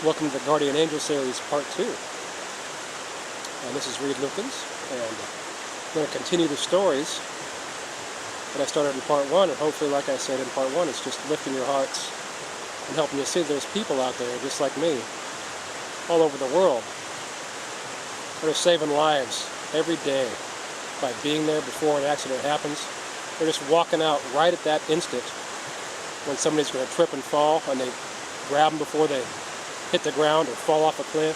Welcome to the Guardian Angel Series Part 2. This is Reed Lukens, and I'm going to continue the stories that I started in Part 1, and hopefully, like I said in Part 1, it's just lifting your hearts and helping you see there's people out there just like me, all over the world, that are saving lives every day by being there before an accident happens. They're just walking out right at that instant when somebody's going to trip and fall, and they grab them before they hit the ground or fall off a cliff.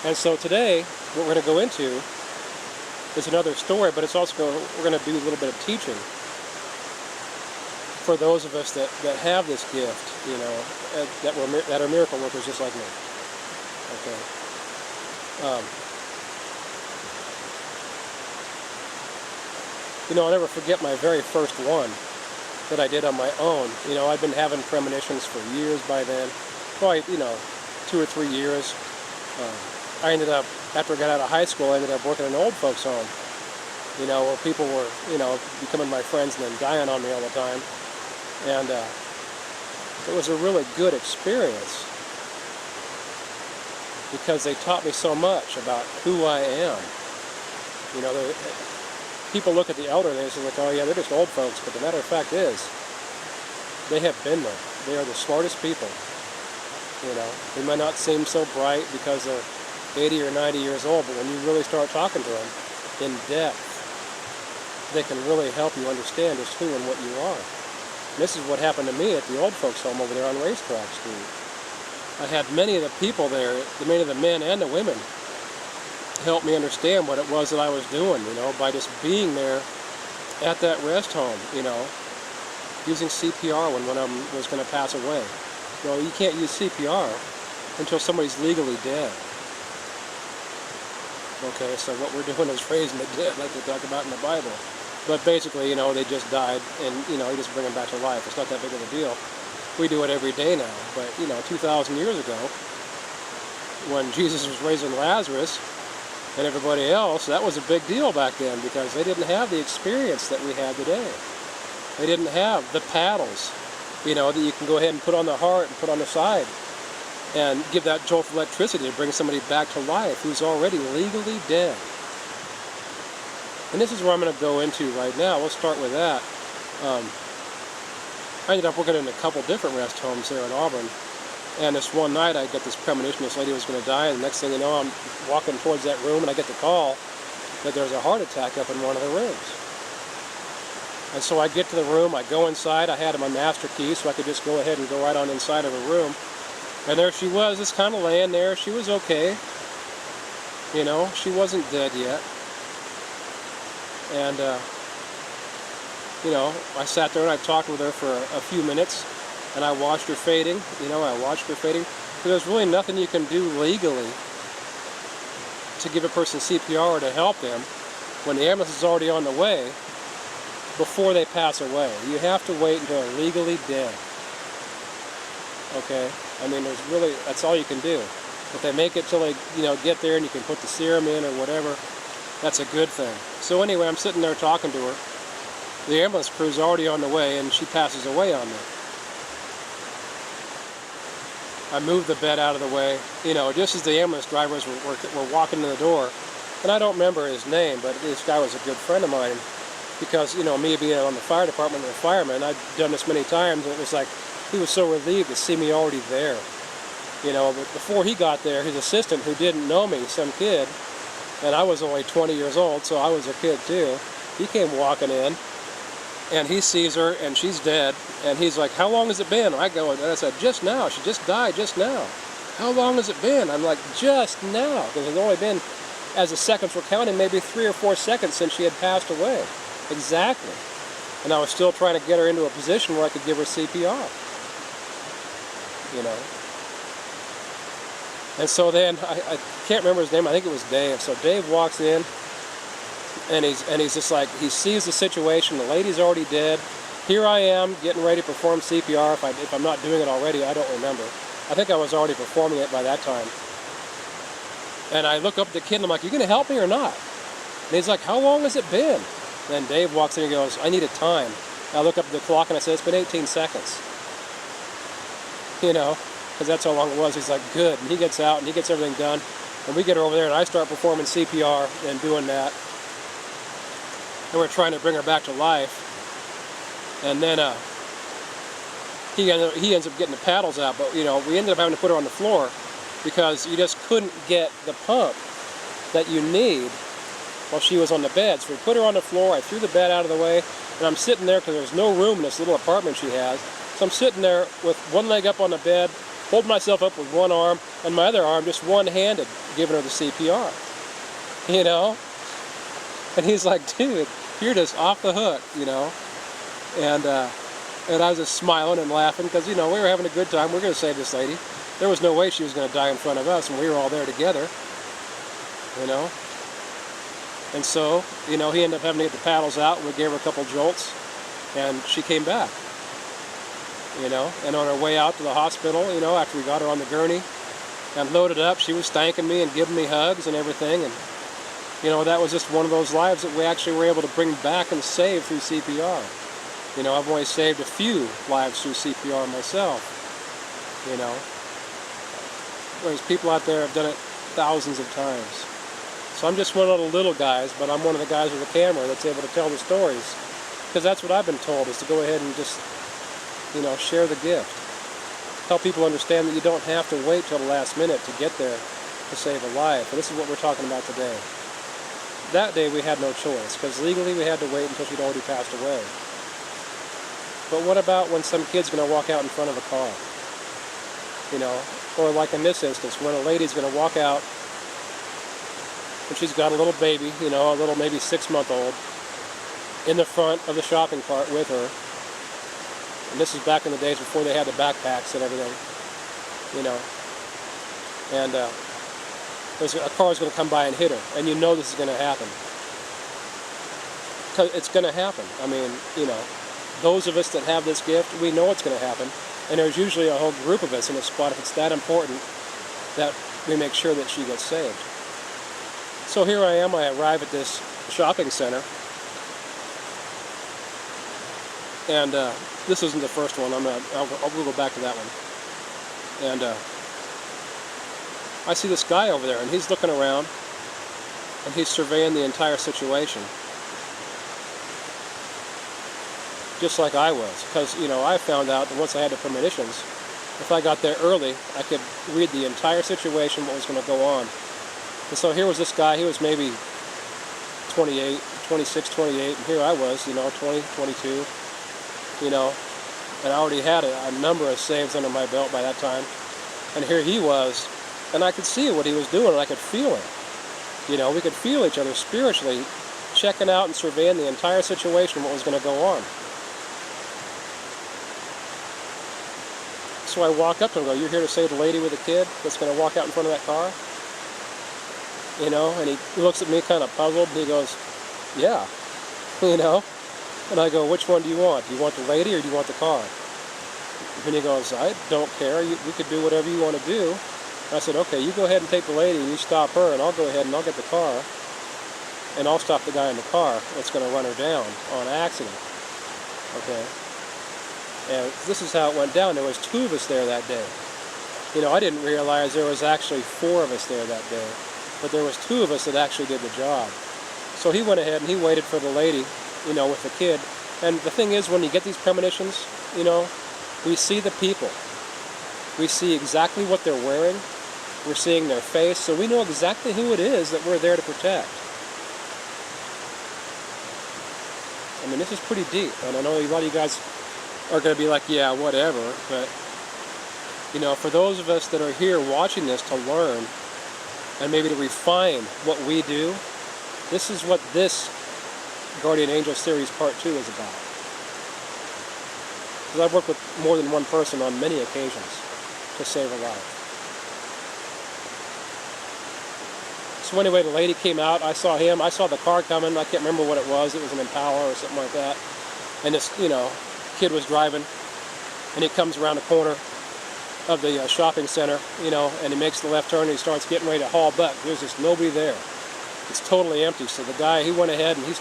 And so today, what we're going to go into is another story, but it's also we're going to do a little bit of teaching for those of us that have this gift, you know, that are miracle workers just like me. Okay. You know, I'll never forget my very first one that I did on my own. You know, I'd been having premonitions for years by then, probably, 2 or 3 years. I ended up, after I got out of high school, I ended up working in an old folks home, where people were, becoming my friends and then dying on me all the time. And it was a really good experience because they taught me so much about who I am. You know, people look at the elder and they say, like, oh yeah, they're just old folks, but the matter of fact is, they have been there. They are the smartest people. They might not seem so bright because they're 80 or 90 years old, but when you really start talking to them in depth, they can really help you understand just who and what you are. And this is what happened to me at the old folks home over there on Racetrack Street. I had many of the people there, many of the men and the women, help me understand what it was that I was doing, by just being there at that rest home, using CPR when one of them was going to pass away. You can't use CPR until somebody's legally dead. Okay, so what we're doing is raising the dead, like they talk about in the Bible. But basically, they just died, and, you just bring them back to life. It's not that big of a deal. We do it every day now. But, 2,000 years ago, when Jesus was raising Lazarus, and everybody else, that was a big deal back then because they didn't have the experience that we have today. They didn't have the paddles, that you can go ahead and put on the heart and put on the side and give that jolt of electricity to bring somebody back to life who's already legally dead. And this is where I'm going to go into right now. We'll start with that. I ended up working in a couple different rest homes there in Auburn. And this one night I get this premonition, this lady was going to die, and the next thing you know, I'm walking towards that room and I get the call that there's a heart attack up in one of the rooms. And so I get to the room, I go inside, I had my master key so I could just go ahead and go right on inside of her room. And there she was, just kind of laying there. She was okay. She wasn't dead yet. And, I sat there and I talked with her for a few minutes. And I watched her fading, But there's really nothing you can do legally to give a person CPR or to help them when the ambulance is already on the way before they pass away. You have to wait until they're legally dead. Okay? That's all you can do. If they make it till they, get there and you can put the serum in or whatever, that's a good thing. So anyway, I'm sitting there talking to her. The ambulance crew's already on the way and she passes away on me. I moved the bed out of the way, just as the ambulance drivers were walking in the door. And I don't remember his name, but this guy was a good friend of mine because, me being on the fire department and a fireman, I'd done this many times, and it was like he was so relieved to see me already there. But before he got there, his assistant, who didn't know me, some kid, and I was only 20 years old, so I was a kid too, he came walking in. And he sees her, and she's dead, and he's like, how long has it been? I go, and I said, just now. She just died just now. How long has it been? I'm like, just now. Because it's only been, as the seconds were counting, maybe 3 or 4 seconds since she had passed away. Exactly. And I was still trying to get her into a position where I could give her CPR. And so then, I can't remember his name, I think it was Dave. So Dave walks in, and he's just like, he sees the situation, the lady's already dead. Here I am, getting ready to perform CPR. If I'm not doing it already, I don't remember. I think I was already performing it by that time. And I look up at the kid and I'm like, you going to help me or not? And he's like, how long has it been? And then Dave walks in and goes, I need a time. I look up at the clock and I said, it's been 18 seconds. you know, because that's how long it was. He's like, good. And he gets out and he gets everything done. And we get her over there and I start performing CPR and doing that. And we're trying to bring her back to life. And then he ends up getting the paddles out. But, you know, we ended up having to put her on the floor because you just couldn't get the pump that you need while she was on the bed. So we put her on the floor. I threw the bed out of the way. And I'm sitting there because there's no room in this little apartment she has. So I'm sitting there with one leg up on the bed, holding myself up with one arm, and my other arm just one-handed, giving her the CPR. You know? And he's like, dude, you're just off the hook, you know? And I was just smiling and laughing because, you know, we were having a good time. We were going to save this lady. There was no way she was going to die in front of us, and we were all there together, you know? And so, you know, he ended up having to get the paddles out, and we gave her a couple jolts, and she came back. You know, and on our way out to the hospital, you know, after we got her on the gurney and loaded up, she was thanking me and giving me hugs and everything. And, you know, that was just one of those lives that we actually were able to bring back and save through CPR. You know, I've only saved a few lives through CPR myself. You know, whereas people out there have done it thousands of times. So I'm just one of the little guys, but I'm one of the guys with a camera that's able to tell the stories. Because that's what I've been told, is to go ahead and just, you know, share the gift. Help people understand that you don't have to wait till the last minute to get there to save a life. And this is what we're talking about today. That day we had no choice, because legally we had to wait until she'd already passed away. But what about when some kid's going to walk out in front of a car? You know, or like in this instance, when a lady's going to walk out and she's got a little baby, you know, a little maybe 6-month-old, in the front of the shopping cart with her. And this is back in the days before they had the backpacks and everything, you know. And a car is going to come by and hit her, and you know this is going to happen. Because it's going to happen. I mean, you know, those of us that have this gift, we know it's going to happen. And there's usually a whole group of us in a spot if it's that important that we make sure that she gets saved. So here I am, I arrive at this shopping center. And this isn't the first one. We'll go back to that one. And I see this guy over there, and he's looking around, and he's surveying the entire situation. Just like I was, because, you know, I found out that once I had the premonitions, if I got there early, I could read the entire situation, what was going to go on. And so here was this guy, he was maybe 28, 26, 28, and here I was, you know, 20, 22. You know, and I already had a number of saves under my belt by that time. And here he was, and I could see what he was doing, and I could feel it. You know, we could feel each other spiritually, checking out and surveying the entire situation, what was going to go on. So I walk up to him and go, "You're here to save the lady with the kid that's going to walk out in front of that car?" You know, and he looks at me kind of puzzled, and he goes, "Yeah," you know. And I go, "Which one do you want? Do you want the lady or do you want the car?" And he goes, "I don't care. We could do whatever you want to do." And I said, "Okay, you go ahead and take the lady and you stop her, and I'll go ahead and I'll get the car. And I'll stop the guy in the car that's going to run her down on accident." Okay? And this is how it went down. There was 2 of us there that day. You know, I didn't realize there was actually 4 of us there that day. But there was 2 of us that actually did the job. So he went ahead and he waited for the lady, you know, with the kid. And the thing is, when you get these premonitions, you know, we see the people. We see exactly what they're wearing. We're seeing their face. So we know exactly who it is that we're there to protect. I mean, this is pretty deep. And I know a lot of you guys are going to be like, yeah, whatever. But, you know, for those of us that are here watching this to learn and maybe to refine what we do, this is what this Guardian Angel Series Part 2 is about. Because I've worked with more than one person on many occasions to save a life. So anyway, the lady came out, I saw him, I saw the car coming, I can't remember what it was an Impala or something like that. And this, you know, kid was driving, and he comes around the corner of the shopping center, you know, and he makes the left turn and he starts getting ready to haul butt. There's just nobody there. It's totally empty. So the guy, he went ahead and he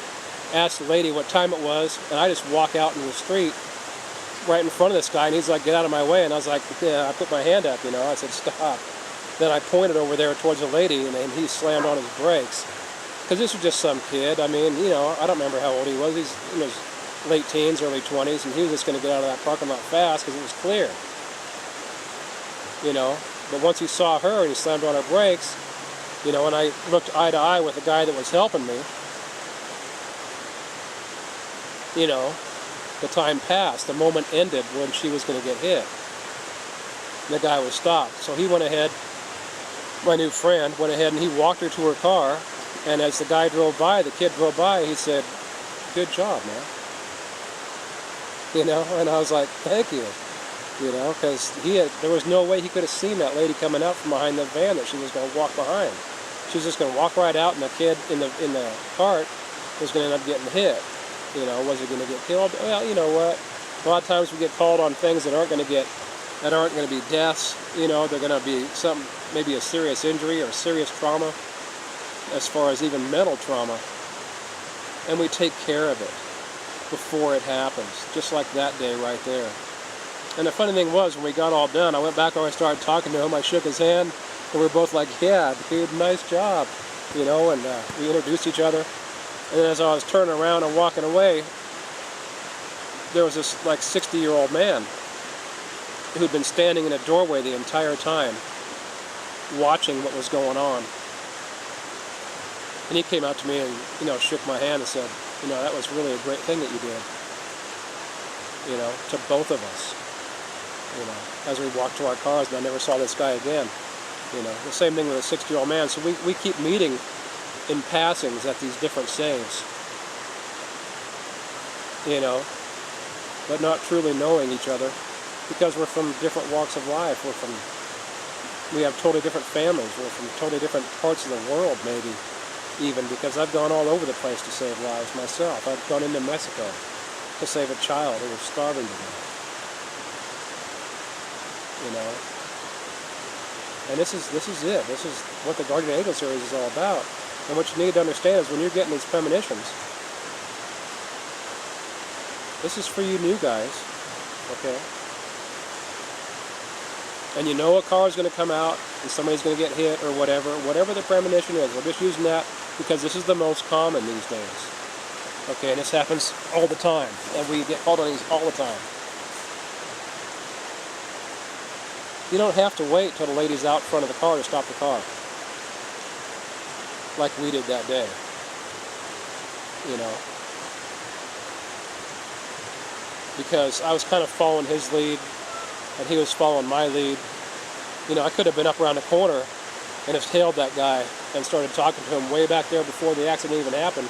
asked the lady what time it was, and I just walk out into the street right in front of this guy, and he's like, get out of my way. And I was like, yeah, I put my hand up, you know. I said, stop. Then I pointed over there towards a lady, and he slammed on his brakes. Because this was just some kid. I mean, you know, I don't remember how old he was. He's in his late teens, early 20s, and he was just going to get out of that parking lot fast because it was clear. You know, but once he saw her and he slammed on her brakes, you know, and I looked eye to eye with the guy that was helping me, you know, the time passed. The moment ended when she was going to get hit. And the guy was stopped. So he went ahead, my new friend went ahead and he walked her to her car. And as the guy drove by, the kid drove by, he said, good job, man. You know, and I was like, thank you. You know, because there was no way he could have seen that lady coming out from behind the van that she was going to walk behind. She was just going to walk right out, and the kid in the cart was going to end up getting hit. You know, was he going to get killed? Well, you know what? A lot of times we get called on things that aren't going to be deaths. You know, they're going to be something, maybe a serious injury or serious trauma, as far as even mental trauma. And we take care of it before it happens, just like that day right there. And the funny thing was, when we got all done, I went back over and started talking to him. I shook his hand, and we were both like, yeah, dude, nice job. You know, and we introduced each other. And then as I was turning around and walking away, there was this like 60-year-old man who'd been standing in a doorway the entire time, watching what was going on. And he came out to me and, you know, shook my hand and said, you know, that was really a great thing that you did. You know, to both of us. You know, as we walked to our cars, and I never saw this guy again. You know, the same thing with a 60-year-old man. So we keep meeting in passings at these different saves. You know, but not truly knowing each other because we're from different walks of life. We have totally different families. We're from totally different parts of the world, maybe, even, because I've gone all over the place to save lives myself. I've gone into Mexico to save a child who was starving to death. You know, and this is it. This is what the Guardian Angel series is all about. And what you need to understand is when you're getting these premonitions, this is for you new guys, okay? And you know a car is going to come out and somebody's going to get hit or whatever the premonition is. We're just using that because this is the most common these days. Okay, and this happens all the time, and we get called on these all the time. You don't have to wait till the lady's out front of the car to stop the car, like we did that day. You know, because I was kind of following his lead, and he was following my lead. You know, I could have been up around the corner and just hailed that guy and started talking to him way back there before the accident even happened,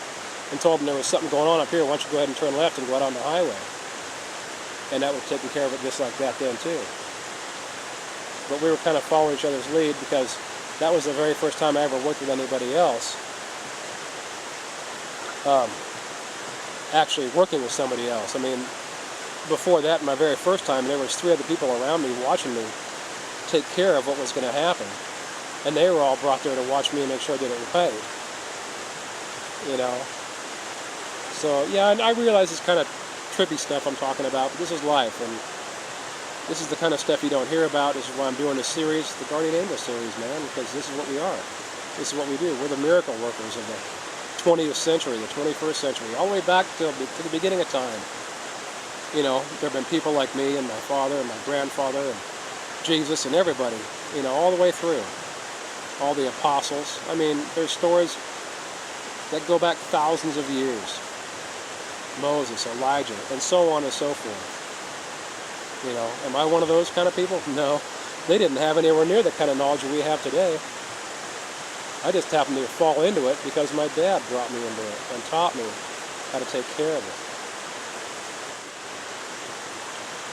and told him there was something going on up here. Why don't you go ahead and turn left and go out on the highway? And that would have taken care of it just like that then too. But we were kind of following each other's lead because that was the very first time I ever worked with anybody else. Actually working with somebody else. I mean, before that, my very first time, there was 3 other people around me watching me take care of what was going to happen. And they were all brought there to watch me and make sure I did it right. You know? So, yeah, and I realize it's kind of trippy stuff I'm talking about, but this is life. And this is the kind of stuff you don't hear about. This is why I'm doing this series, the Guardian Angel series, man, because this is what we are. This is what we do. We're the miracle workers of the 20th century, the 21st century, all the way back to the beginning of time. You know, there have been people like me and my father and my grandfather and Jesus and everybody, you know, all the way through. All the apostles. I mean, there's stories that go back thousands of years. Moses, Elijah, and so on and so forth. You know, am I one of those kind of people? No. They didn't have anywhere near the kind of knowledge we have today. I just happened to fall into it because my dad brought me into it and taught me how to take care of it.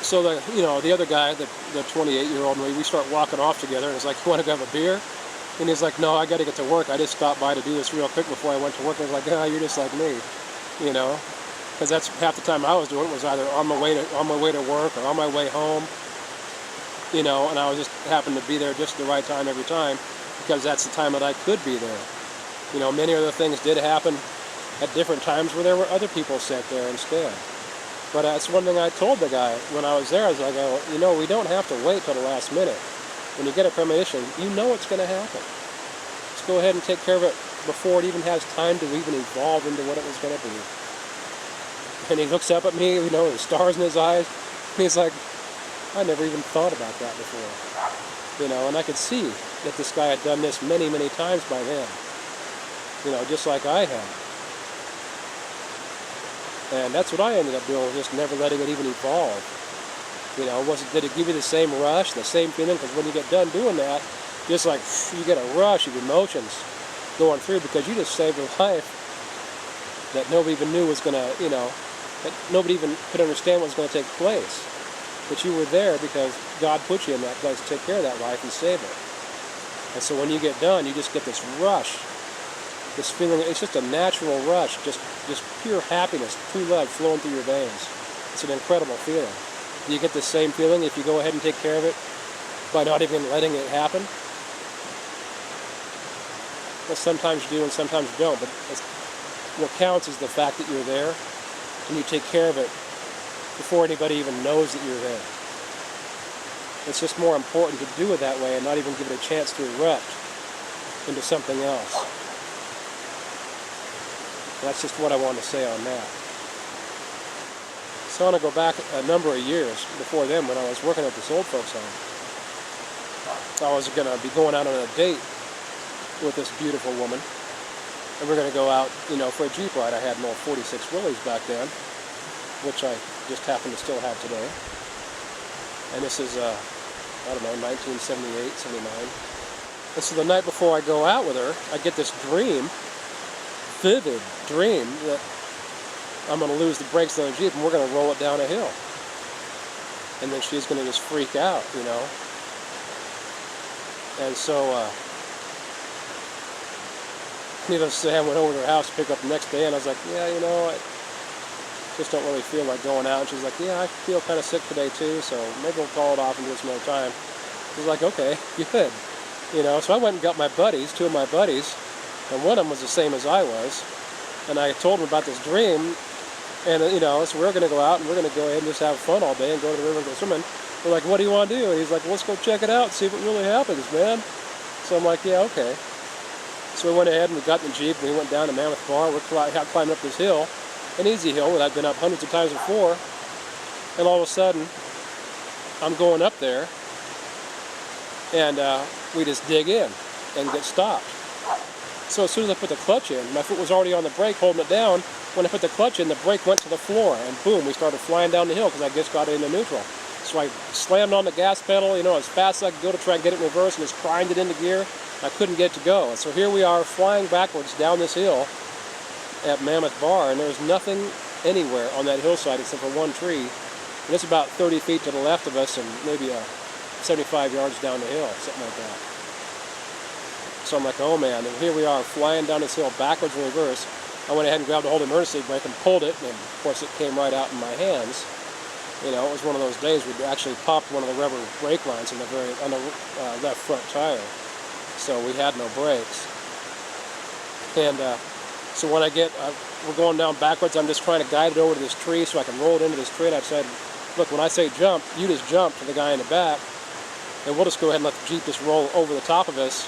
So the other guy, the 28-year-old, we start walking off together, and it's like, you want to go have a beer? And he's like, no, I got to get to work. I just stopped by to do this real quick before I went to work. And I was like, ah, you're just like me, you know. Because that's half the time I was doing it was either on my way to work or on my way home, you know, and I was just happened to be there just the right time every time because that's the time that I could be there. You know, many other things did happen at different times where there were other people sent there instead. But that's one thing I told the guy when I was there. I was like, oh, you know, we don't have to wait till the last minute. When you get a premonition, you know it's going to happen. Just go ahead and take care of it before it even has time to even evolve into what it was going to be. And he looks up at me, you know, with stars in his eyes, and he's like, I never even thought about that before. You know, and I could see that this guy had done this many, many times by then. You know, just like I had. And that's what I ended up doing, just never letting it even evolve. You know, did it give you the same rush, the same feeling? Because when you get done doing that, just like you get a rush of emotions going through because you just saved a life that nobody even knew was going to, you know, that nobody even could understand what was going to take place. But you were there because God put you in that place to take care of that life and save it. And so when you get done, you just get this rush, this feeling. It's just a natural rush, just pure happiness, true love flowing through your veins. It's an incredible feeling. Do you get the same feeling if you go ahead and take care of it by not even letting it happen? Well, sometimes you do and sometimes you don't, but what counts is the fact that you're there and you take care of it before anybody even knows that you're there. It's just more important to do it that way and not even give it a chance to erupt into something else. That's just what I wanted to say on that. So I want to go back a number of years before then when I was working at this old folks home. I was going to be going out on a date with this beautiful woman. And we're going to go out, you know, for a Jeep ride. I had an old 46 Willys back then, which I just happen to still have today. And this is, I don't know, 1978, 79. And so the night before I go out with her, I get this dream, vivid dream, that I'm going to lose the brakes on the Jeep and we're going to roll it down a hill. And then she's going to just freak out, you know. And so, needless to say, I went over to her house to pick up the next day, and I was like, yeah, you know, I just don't really feel like going out. And she's like, yeah, I feel kind of sick today too, so maybe we'll call it off and do some more time. I was like, okay, good. You know, so I went and got my buddies, two of my buddies, and one of them was the same as I was. And I told him about this dream, and, you know, so we're going to go out and we're going to go ahead and just have fun all day and go to the river and go swimming. We're like, what do you want to do? And he's like, well, let's go check it out and see if it really happens, man. So I'm like, yeah, okay. So we went ahead and we got in the Jeep and we went down to Mammoth Bar. We're climbing up this hill, an easy hill that I've been up hundreds of times before. And all of a sudden, I'm going up there and we just dig in and get stopped. So as soon as I put the clutch in, my foot was already on the brake holding it down. When I put the clutch in, the brake went to the floor and boom, we started flying down the hill because I just got it into neutral. So I slammed on the gas pedal, you know, as fast as I could go to try and get it in reverse and just primed it into gear. I couldn't get it to go. And so here we are flying backwards down this hill at Mammoth Bar, and there's nothing anywhere on that hillside except for one tree. And it's about 30 feet to the left of us and maybe 75 yards down the hill, something like that. So I'm like, oh man, and here we are flying down this hill backwards and reverse. I went ahead and grabbed a hold of the emergency brake and pulled it, and of course it came right out in my hands. You know, it was one of those days we actually popped one of the rubber brake lines on the left front tire. So we had no brakes. And so when we're going down backwards, I'm just trying to guide it over to this tree so I can roll it into this tree. And I said, look, when I say jump, you just jump to the guy in the back, and we'll just go ahead and let the Jeep just roll over the top of us.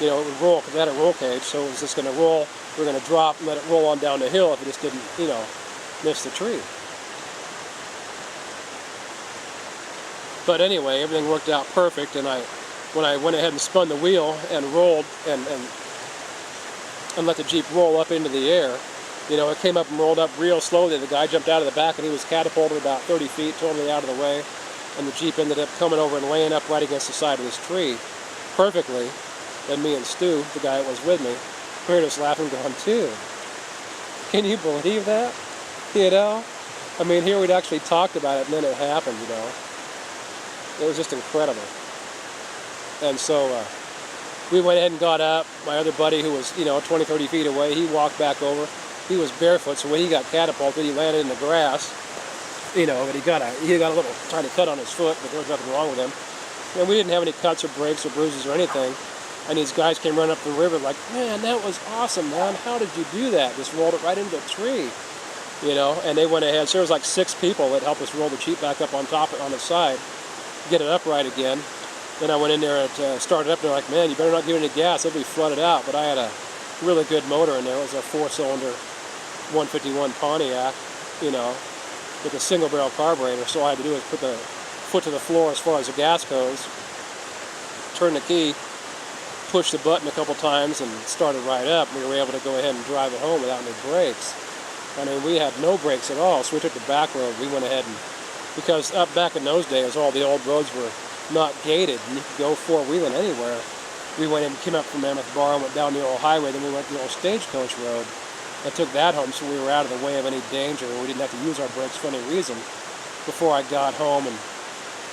You know, it would roll because it had a roll cage, so it was just going to roll. We're going to drop and let it roll on down the hill if it just didn't, you know, miss the tree. But anyway, everything worked out perfect, and when I went ahead and spun the wheel and rolled and let the Jeep roll up into the air, you know, it came up and rolled up real slowly. The guy jumped out of the back and he was catapulted about 30 feet, totally out of the way, and the Jeep ended up coming over and laying up right against the side of this tree perfectly. Then me and Stu, the guy that was with me, heard us laughing going, dude, can you believe that? You know? I mean, here we'd actually talked about it and then it happened, you know. It was just incredible. And so we went ahead and got up. My other buddy, who was, you know, 20, 30 feet away, he walked back over. He was barefoot, so when he got catapulted, he landed in the grass. You know, but he got a little tiny cut on his foot, but there was nothing wrong with him. And we didn't have any cuts or breaks or bruises or anything. And these guys came running up the river like, man, that was awesome, man. How did you do that? Just rolled it right into a tree. you know, and they went ahead. So there was like 6 people that helped us roll the Jeep back up on top, on its side, get it upright again. Then I went in there and started up. They're like, man, you better not give it any gas. It'll be flooded out. But I had a really good motor in there. It was a 4-cylinder 151 Pontiac, you know, with a single barrel carburetor. So all I had to do was put the foot to the floor as far as the gas goes, turn the key, push the button a couple times, and started right up. We were able to go ahead and drive it home without any brakes. I mean, we had no brakes at all, so we took the back road. We went ahead and, because up back in those days, all the old roads were not gated, and you could go 4-wheeling anywhere. We went in, came up from Mammoth Bar, and went down the old highway, then we went to the old Stagecoach Road. I took that home so we were out of the way of any danger, and we didn't have to use our brakes for any reason before I got home and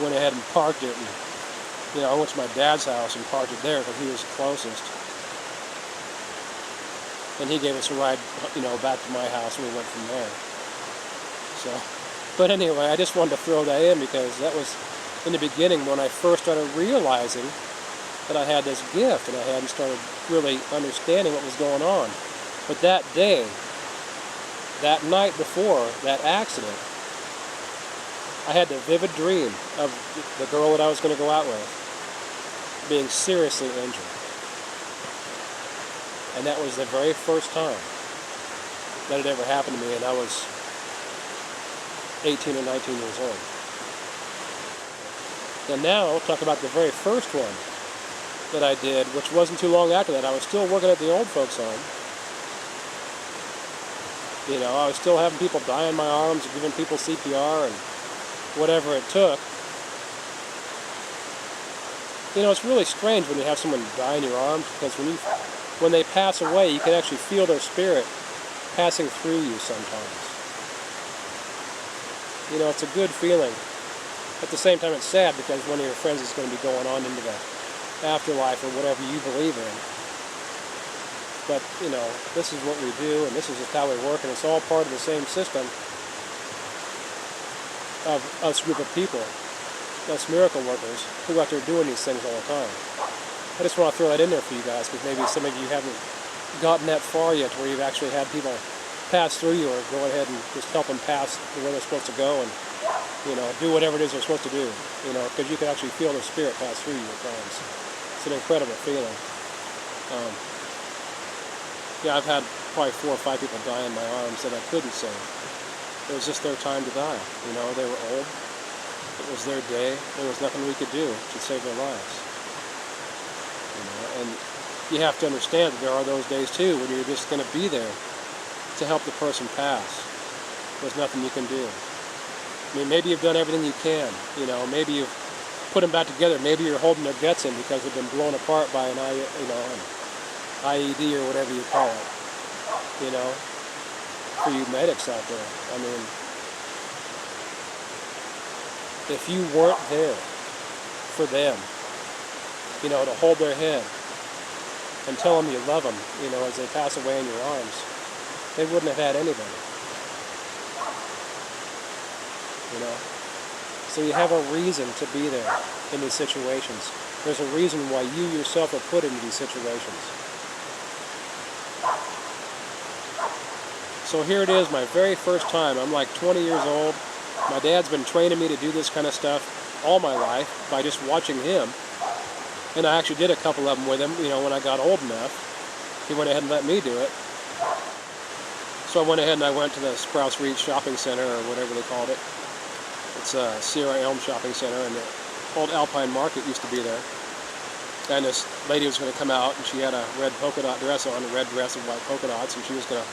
went ahead and parked it. And, you know, I went to my dad's house and parked it there because he was the closest. And he gave us a ride, you know, back to my house, and we went from there. So, but anyway, I just wanted to throw that in because that was in the beginning when I first started realizing that I had this gift, and I hadn't started really understanding what was going on. But that day, that night before that accident, I had the vivid dream of the girl that I was going to go out with being seriously injured. And that was the very first time that it ever happened to me, and I was 18 or 19 years old. And now, I'll talk about the very first one that I did, which wasn't too long after that. I was still working at the old folks' home. You know, I was still having people die in my arms, giving people CPR and whatever it took. You know, it's really strange when you have someone die in your arms, because when they pass away, you can actually feel their spirit passing through you sometimes. You know, it's a good feeling. At the same time, it's sad because one of your friends is going to be going on into the afterlife or whatever you believe in. But, you know, this is what we do, and this is just how we work, and it's all part of the same system of us group of people, us miracle workers, who are out there doing these things all the time. I just want to throw that in there for you guys, because maybe some of you haven't gotten that far yet, where you've actually had people pass through you, or go ahead and just help them pass where they're supposed to go, and, you know, do whatever it is they're supposed to do, you know, because you can actually feel their spirit pass through you at times. It's an incredible feeling. Yeah, I've had probably 4 or 5 people die in my arms that I couldn't save. It was just their time to die. You know, they were old. It was their day. There was nothing we could do to save their lives. You know, and you have to understand that there are those days too when you're just going to be there to help the person pass. There's nothing you can do. I mean, maybe you've done everything you can. You know, maybe you've put them back together. Maybe you're holding their guts in because they've been blown apart by an IED or whatever you call it, you know, for you medics out there. I mean, if you weren't there for them, you know, to hold their head and tell them you love them, you know, as they pass away in your arms, they wouldn't have had anybody, you know. So you have a reason to be there in these situations. There's a reason why you yourself are put into these situations. So here it is, my very first time. I'm like 20 years old. My dad's been training me to do this kind of stuff all my life by just watching him. And I actually did a couple of them with him, you know, when I got old enough. He went ahead and let me do it. So I went ahead and I went to the Sprouse Reach Shopping Center, or whatever they called it. It's Sierra Elm Shopping Center, and the old Alpine Market used to be there. And this lady was going to come out, and she had a red polka dot dress on, a red dress with white polka dots, and she was going to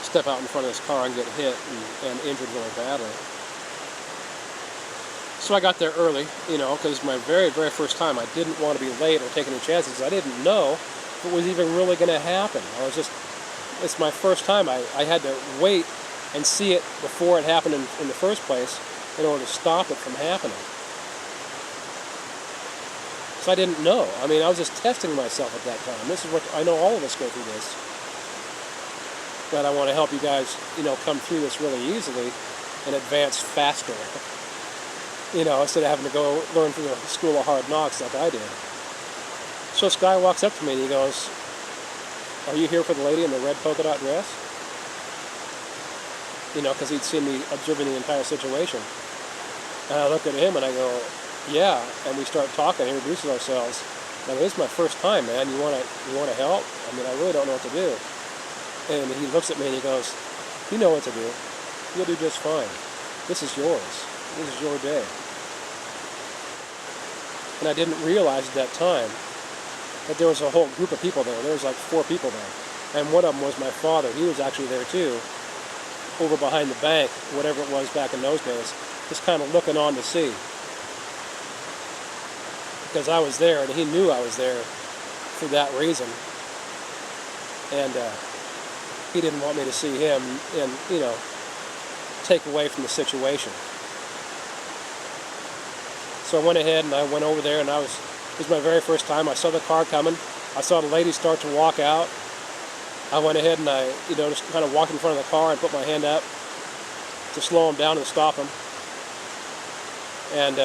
step out in front of this car and get hit and injured really badly. So I got there early, you know, because my very, very first time. I didn't want to be late or take any chances. I didn't know if it was even really going to happen. It's my first time. I had to wait and see it before it happened in the first place in order to stop it from happening. So I didn't know. I mean, I was just testing myself at that time. This is what I know, all of us go through this. But I want to help you guys, you know, come through this really easily and advance faster. You know, instead of having to go learn through the school of hard knocks like I did. So this guy walks up to me and he goes, "Are you here for the lady in the red polka dot dress?" because he'd seen me observing the entire situation. And I look at him and I go, yeah, and we start talking, introduces ourselves. I mean, this is my first time, man. You want to help? I mean, I really don't know what to do. And he looks at me and he goes, you know what to do. You'll do just fine. This is yours. This is your day. And I didn't realize at that time that there was a whole group of people there. There was like 4 people there. And one of them was my father. He was actually there too, over behind the bank, whatever it was back in those days, just kind of looking on to see. Because I was there, and he knew I was there for that reason. And he didn't want me to see him and, take away from the situation. So I went ahead and I went over there, and it was my very first time. I saw the car coming. I saw the lady start to walk out. I went ahead and I, just kind of walked in front of the car and put my hand up to slow him down and stop him. And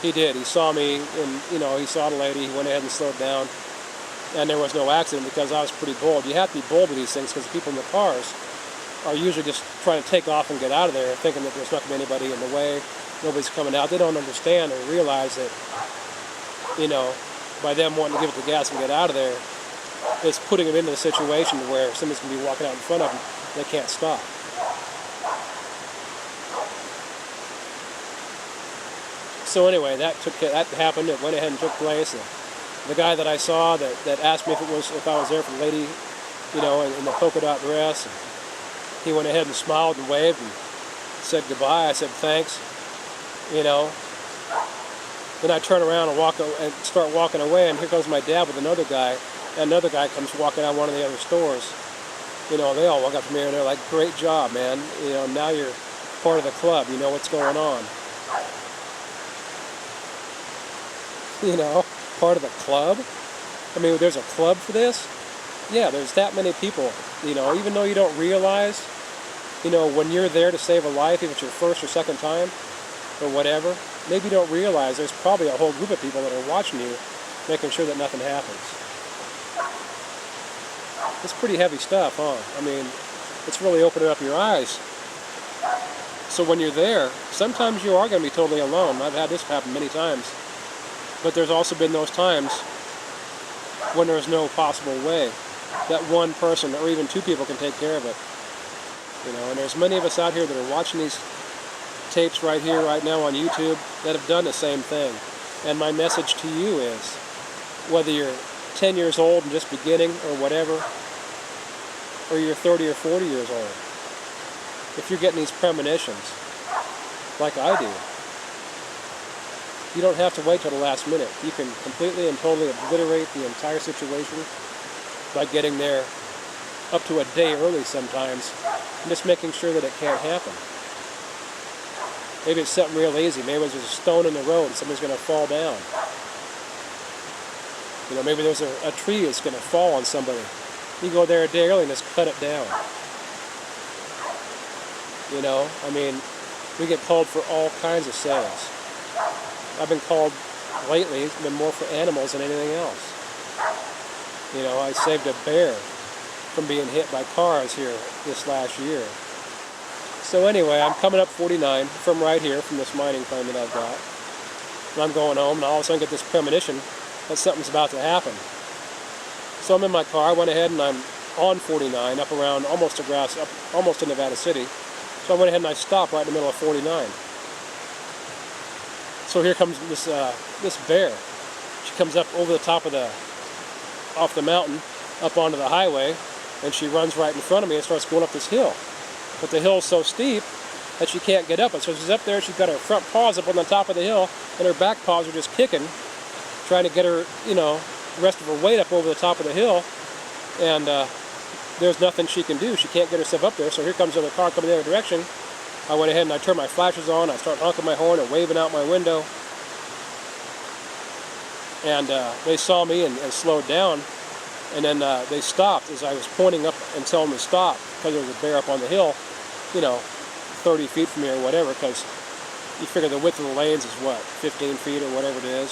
he did. He saw me, and he saw the lady. He went ahead and slowed down, and there was no accident because I was pretty bold. You have to be bold with these things because the people in the cars are usually just trying to take off and get out of there, thinking that there's not going to be anybody in the way. Nobody's coming out. They don't understand or realize that, by them wanting to give it the gas and get out of there, it's putting them into a situation where somebody's going to be walking out in front of them. They can't stop. So anyway, that happened. It went ahead and took place. The guy that I saw that asked me if I was there for the lady, in the polka dot dress, he went ahead and smiled and waved and said goodbye. I said thanks. Then I turn around and start walking away, and here comes my dad with another guy. And another guy comes walking out of one of the other stores. They all walk up to me and they're like, "Great job, man. Now you're part of the club. You know what's going on." Part of the club? I mean, there's a club for this? Yeah, there's that many people, even though you don't realize, when you're there to save a life, if it's your first or second time, or whatever, maybe you don't realize there's probably a whole group of people that are watching you, making sure that nothing happens. It's pretty heavy stuff, huh? I mean, it's really opening up your eyes. So when you're there, sometimes you are going to be totally alone. I've had this happen many times. But there's also been those times when there's no possible way that one person or even 2 people can take care of it. And there's many of us out here that are watching these tapes right here, right now on YouTube that have done the same thing. And my message to you is, whether you're 10 years old and just beginning or whatever, or you're 30 or 40 years old, if you're getting these premonitions, like I do, you don't have to wait till the last minute. You can completely and totally obliterate the entire situation by getting there up to a day early sometimes, and just making sure that it can't happen. Maybe it's something real easy. Maybe there's a stone in the road and somebody's going to fall down. Maybe there's a tree that's going to fall on somebody. You go there a day early and just cut it down. I mean, we get called for all kinds of sales. I've been called lately, it's been more for animals than anything else. I saved a bear from being hit by cars here this last year. So anyway, I'm coming up 49 from right here, from this mining claim that I've got. And I'm going home, and all of a sudden I get this premonition that something's about to happen. So I'm in my car. I went ahead and I'm on 49, up around almost to Nevada City. So I went ahead and I stopped right in the middle of 49. So here comes this bear. She comes up over the top of off the mountain, up onto the highway, and she runs right in front of me and starts going up this hill. But the hill's so steep that she can't get up it. So she's up there, she's got her front paws up on the top of the hill, and her back paws are just kicking, trying to get her, the rest of her weight up over the top of the hill, and there's nothing she can do. She can't get herself up there, so here comes another car coming the other direction. I went ahead and I turned my flashers on, I started honking my horn and waving out my window, and they saw me and slowed down, and then they stopped as I was pointing up and telling them to stop, because there was a bear up on the hill, 30 feet from me or whatever, because you figure the width of the lanes is what, 15 feet or whatever it is.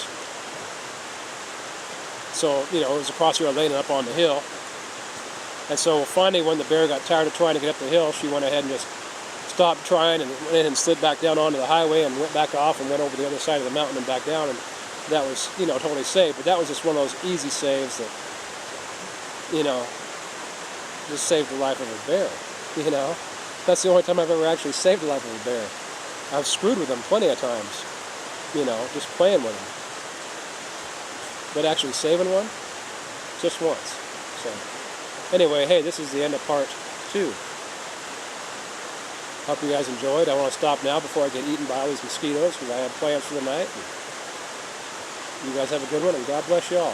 So, it was across your lane and up on the hill. And so finally, when the bear got tired of trying to get up the hill, she went ahead and just stopped trying and went in and slid back down onto the highway and went back off and went over the other side of the mountain and back down, and that was, you know, totally safe. But that was just one of those easy saves that, you know, just saved the life of a bear, you know. That's the only time I've ever actually saved the life of a bear. I've screwed with them plenty of times, you know, just playing with them. But actually saving one, just once. So anyway, hey, this is the end of part 2. Hope you guys enjoyed. I want to stop now before I get eaten by all these mosquitoes because I have plans for the night. You guys have a good one, and God bless you all.